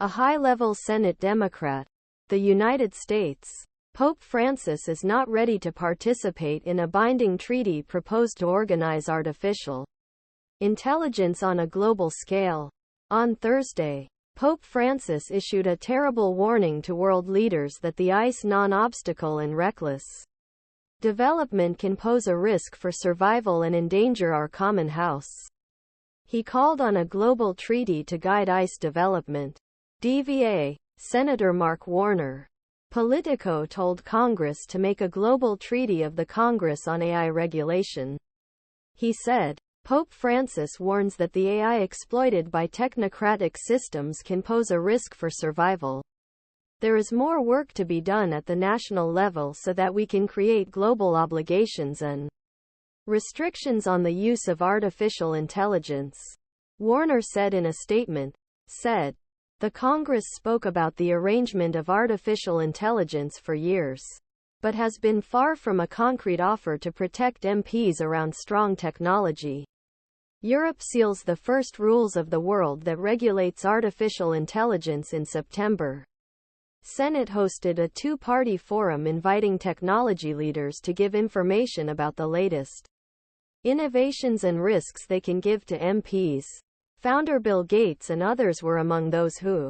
A high-level Senate Democrat. The United States. Pope Francis is not ready to participate in a binding treaty proposed to organize artificial intelligence on a global scale. On Thursday, Pope Francis issued a terrible warning to world leaders that the AI's non-obstacle and reckless development can pose a risk for survival and endanger our common house. He called on a global treaty to guide AI's development. D-VA.Senator Mark Warner. Politico told Congress to make a global treaty of the Congress on AI regulation. He said, Pope Francis warns that the AI exploited by technocratic systems can pose a risk for survival. There is more work to be done at the national level so that we can create global obligations and restrictions on the use of artificial intelligence. Warner said in a statement.Said. The Congress spoke about the arrangement of artificial intelligence for years, but has been far from a concrete offer to protect MPs around strong technology. Europe seals the first rules of the world that regulates artificial intelligence in September. Senate hosted a two-party forum inviting technology leaders to give information about the latest innovations and risks they can give to MPs.Founder Bill Gates and others were among those who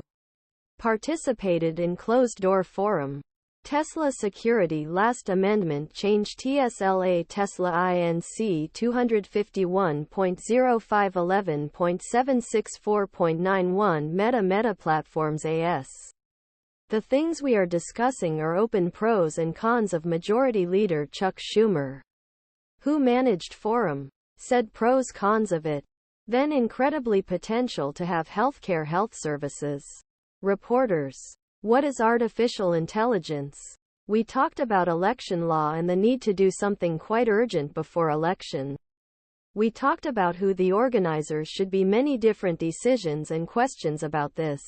participated in closed-door forum. Tesla security last amendment changed TSLA Tesla Inc. 251.0511.764.91 Meta Meta Platforms A.Ş. The things we are discussing are open pros and cons of Majority Leader Chuck Schumer, who managed forum, said pros cons of it. Then incredibly potential to have healthcare health services. Reporters. What is artificial intelligence? We talked about election law and the need to do something quite urgent before election. We talked about who the organizers should be, many different decisions and questions about this.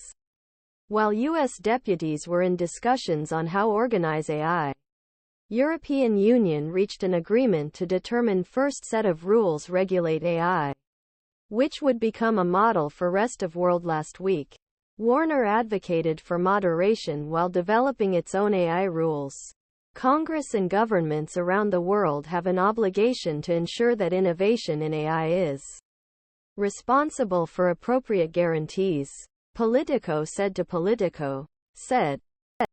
While U.S. deputies were in discussions on how organize AI, European Union reached an agreement to determine first set of rules regulate AI, which would become a model for rest of world last week. Warner advocated for moderation while developing its own AI rules. Congress and governments around the world have an obligation to ensure that innovation in AI is responsible for appropriate guarantees. Politico said to Politico.Said.